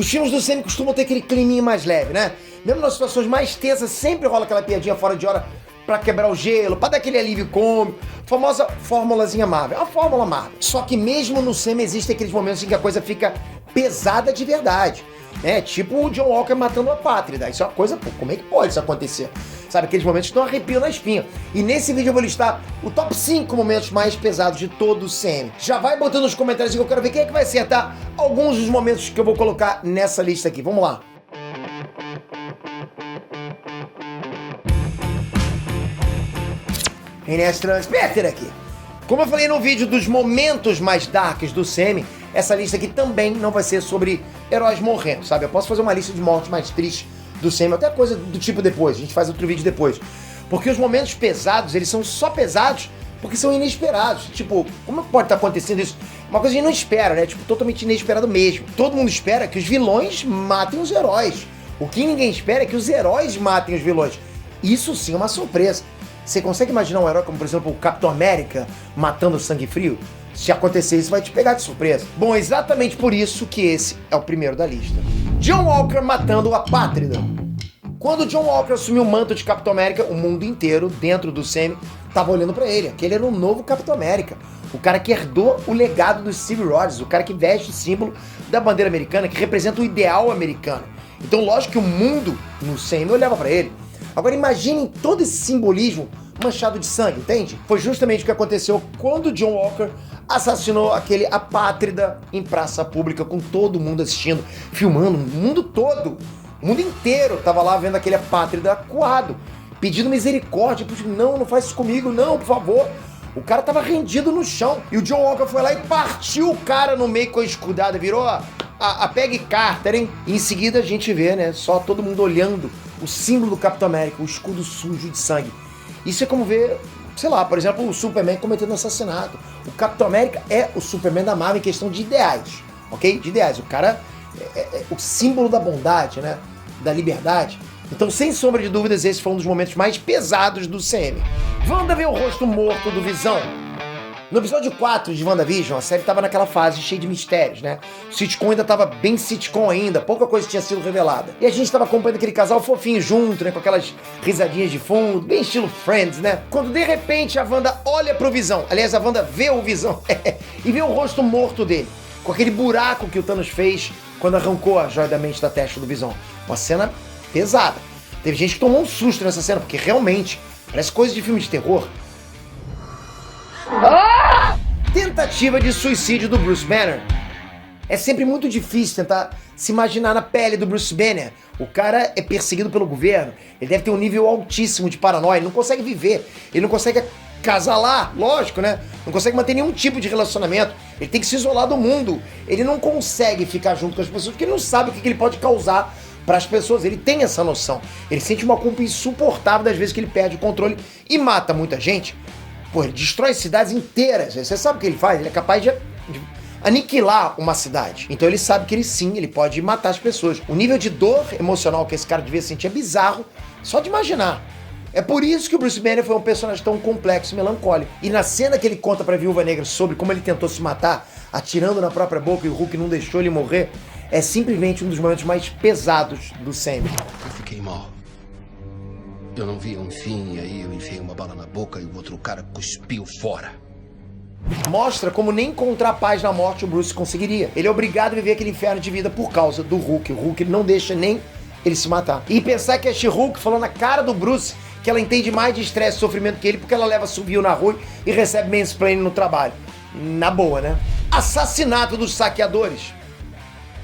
Os filmes do Sam costumam ter aquele climinha mais leve, né? Mesmo nas situações mais tensas, sempre rola aquela piadinha fora de hora pra quebrar o gelo, pra dar aquele alívio cômico. Famosa fórmulazinha Marvel, a fórmula Marvel. Só que mesmo no Sam existem aqueles momentos em que a coisa fica pesada de verdade. Tipo o John Walker matando a Pátrida. Isso é uma coisa, pô, como é que pode isso acontecer? Sabe, aqueles momentos que dão arrepio na espinha. E nesse vídeo eu vou listar o top 5 momentos mais pesados de todo o Sam. Já vai botando nos comentários que eu quero ver quem é que vai acertar alguns dos momentos que eu vou colocar nessa lista aqui. Vamos lá. Inés Transpeter aqui. Como eu falei no vídeo dos momentos mais darks do Sam, essa lista aqui também não vai ser sobre heróis morrendo, sabe? Eu posso fazer uma lista de mortes mais tristes do Sam, até coisa do tipo depois, a gente faz outro vídeo depois. Porque os momentos pesados, eles são só pesados porque são inesperados. Tipo, como pode estar acontecendo isso? Uma coisa que a gente não espera, né? Tipo, totalmente inesperado mesmo. Todo mundo espera que os vilões matem os heróis. O que ninguém espera é que os heróis matem os vilões. Isso sim é uma surpresa. Você consegue imaginar um herói como, por exemplo, o Capitão América matando o Sangue Frio? Se acontecer isso, vai te pegar de surpresa. Bom, é exatamente por isso que esse é o primeiro da lista. John Walker matando a Pátrida. Quando John Walker assumiu o manto de Capitão América, o mundo inteiro, dentro do Sam, tava olhando pra ele. Aquele era o novo Capitão América. O cara que herdou o legado do Steve Rogers, o cara que veste o símbolo da bandeira americana, que representa o ideal americano. Então, lógico que o mundo no Sam olhava pra ele. Agora imaginem todo esse simbolismo manchado de sangue, entende? Foi justamente o que aconteceu quando John Walker assassinou aquele apátrida em praça pública, com todo mundo assistindo, filmando, o mundo todo, o mundo inteiro tava lá vendo aquele apátrida acuado, pedindo misericórdia, não faz isso comigo, não, por favor. O cara tava rendido no chão, e o John Walker foi lá e partiu o cara no meio com a escudada, virou a Peggy Carter, hein? E em seguida a gente vê, né, só todo mundo olhando o símbolo do Capitão América, o escudo sujo de sangue. Isso é como ver, sei lá, por exemplo, o Superman cometendo um assassinato. O Capitão América é o Superman da Marvel em questão de ideais, ok? De ideais. O cara é o símbolo da bondade, né? Da liberdade. Então, sem sombra de dúvidas, esse foi um dos momentos mais pesados do CM. Wanda vê o rosto morto do Visão. No episódio 4 de WandaVision, a série tava naquela fase cheia de mistérios, né? O sitcom ainda tava bem sitcom ainda, pouca coisa tinha sido revelada. E a gente tava acompanhando aquele casal fofinho junto, né? Com aquelas risadinhas de fundo, bem estilo Friends, né? Quando de repente a Wanda olha pro Visão, aliás, a Wanda vê o Visão e vê o rosto morto dele, com aquele buraco que o Thanos fez quando arrancou a joia da mente da testa do Visão. Uma cena pesada. Teve gente que tomou um susto nessa cena, porque realmente parece coisa de filme de terror. Tentativa de suicídio do Bruce Banner. É sempre muito difícil tentar se imaginar na pele do Bruce Banner. O cara é perseguido pelo governo, ele deve ter um nível altíssimo de paranoia, ele não consegue viver, ele não consegue casalar, lógico, né? Não consegue manter nenhum tipo de relacionamento, ele tem que se isolar do mundo, ele não consegue ficar junto com as pessoas porque ele não sabe o que ele pode causar para as pessoas, ele tem essa noção. Ele sente uma culpa insuportável das vezes que ele perde o controle e mata muita gente. Pô, ele destrói cidades inteiras. Você sabe o que ele faz? Ele é capaz de aniquilar uma cidade. Então ele sabe que ele pode matar as pessoas. O nível de dor emocional que esse cara devia sentir é bizarro, só de imaginar. É por isso que o Bruce Banner foi um personagem tão complexo e melancólico. E na cena que ele conta pra Viúva Negra sobre como ele tentou se matar, atirando na própria boca e o Hulk não deixou ele morrer, é simplesmente um dos momentos mais pesados do Sam. Eu fiquei mal. Eu não vi um fim, e aí eu enfiei uma bala na boca e o outro cara cuspiu fora. Mostra como nem encontrar a paz na morte o Bruce conseguiria. Ele é obrigado a viver aquele inferno de vida por causa do Hulk. O Hulk não deixa nem ele se matar. E pensar que a She-Hulk falou na cara do Bruce que ela entende mais de estresse e sofrimento que ele porque ela leva subiu na rua e recebe mansplaining no trabalho. Na boa, né? Assassinato dos saqueadores.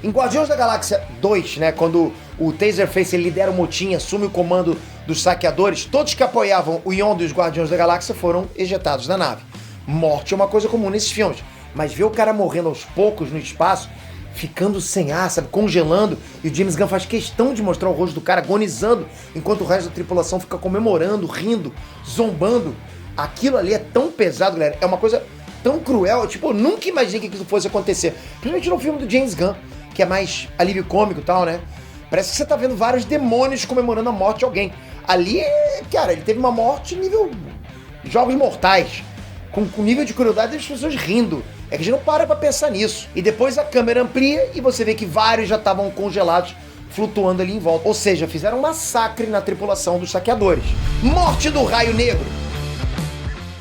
Em Guardiões da Galáxia 2, né, quando o Taserface ele lidera o motim, assume o comando dos saqueadores, todos que apoiavam o Yondu e os Guardiões da Galáxia foram ejetados da nave. Morte é uma coisa comum nesses filmes, mas ver o cara morrendo aos poucos no espaço, ficando sem ar, sabe, congelando, e o James Gunn faz questão de mostrar o rosto do cara agonizando, enquanto o resto da tripulação fica comemorando, rindo, zombando. Aquilo ali é tão pesado, galera, é uma coisa tão cruel, tipo, eu nunca imaginei que aquilo fosse acontecer, principalmente no filme do James Gunn, que é mais alívio cômico e tal, né? Parece que você tá vendo vários demônios comemorando a morte de alguém. Ali, cara, ele teve uma morte nível Jogos Mortais, com nível de crueldade das pessoas rindo. É que a gente não para pra pensar nisso. E depois a câmera amplia e você vê que vários já estavam congelados, flutuando ali em volta. Ou seja, fizeram um massacre na tripulação dos saqueadores. Morte do Raio Negro.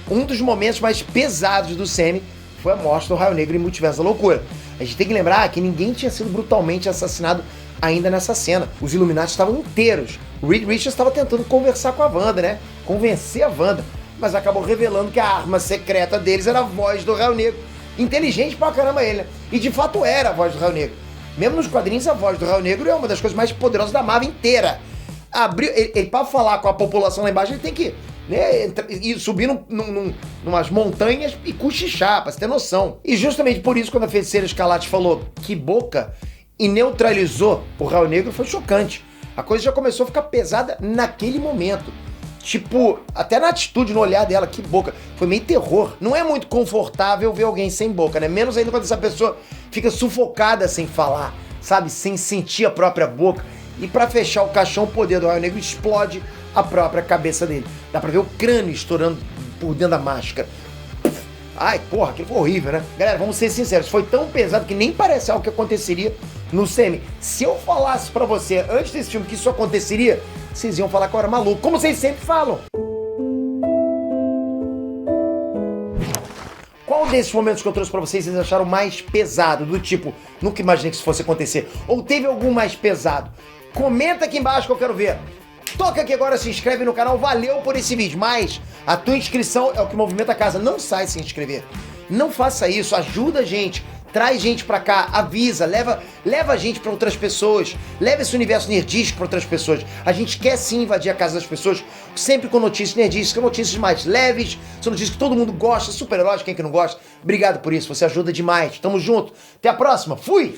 Um dos momentos mais pesados do Sammy foi a morte do Raio Negro em Multiverso da Loucura. A gente tem que lembrar que ninguém tinha sido brutalmente assassinado ainda nessa cena. Os Illuminati estavam inteiros. O Reed Richards estava tentando conversar com a Wanda, né? Convencer a Wanda. Mas acabou revelando que a arma secreta deles era a voz do Raio Negro. Inteligente pra caramba ele, né? E de fato era a voz do Raio Negro. Mesmo nos quadrinhos, a voz do Raio Negro é uma das coisas mais poderosas da Marvel inteira. Ele pra falar com a população lá embaixo, ele tem que, né, ir subir numas montanhas e cochichar, pra você ter noção. E justamente por isso, quando a Feiticeira Escarlate falou que boca e neutralizou o Raio Negro, foi chocante. A coisa já começou a ficar pesada naquele momento. Tipo, até na atitude, no olhar dela, que boca. Foi meio terror. Não é muito confortável ver alguém sem boca, né? Menos ainda quando essa pessoa fica sufocada sem falar, sabe? Sem sentir a própria boca. E pra fechar o caixão, o poder do Raio Negro explode a própria cabeça dele. Dá pra ver o crânio estourando por dentro da máscara. Ai, porra, aquilo foi horrível, né? Galera, vamos ser sinceros, foi tão pesado que nem parece algo que aconteceria no Sammy. Se eu falasse pra você, antes desse filme, que isso aconteceria, vocês iam falar que eu era maluco, como vocês sempre falam. Qual desses momentos que eu trouxe pra vocês acharam mais pesado? Do tipo, nunca imaginei que isso fosse acontecer. Ou teve algum mais pesado? Comenta aqui embaixo que eu quero ver. Toca aqui agora, se inscreve no canal, valeu por esse vídeo, mas a tua inscrição é o que movimenta a casa, não sai sem inscrever. Não faça isso, ajuda a gente, traz gente pra cá, avisa, leva a gente pra outras pessoas, leva esse universo nerdístico pra outras pessoas. A gente quer sim invadir a casa das pessoas, sempre com notícias nerdísticas, notícias mais leves, são notícias que todo mundo gosta, super-heróis, quem que não gosta. Obrigado por isso, você ajuda demais, tamo junto, até a próxima, fui!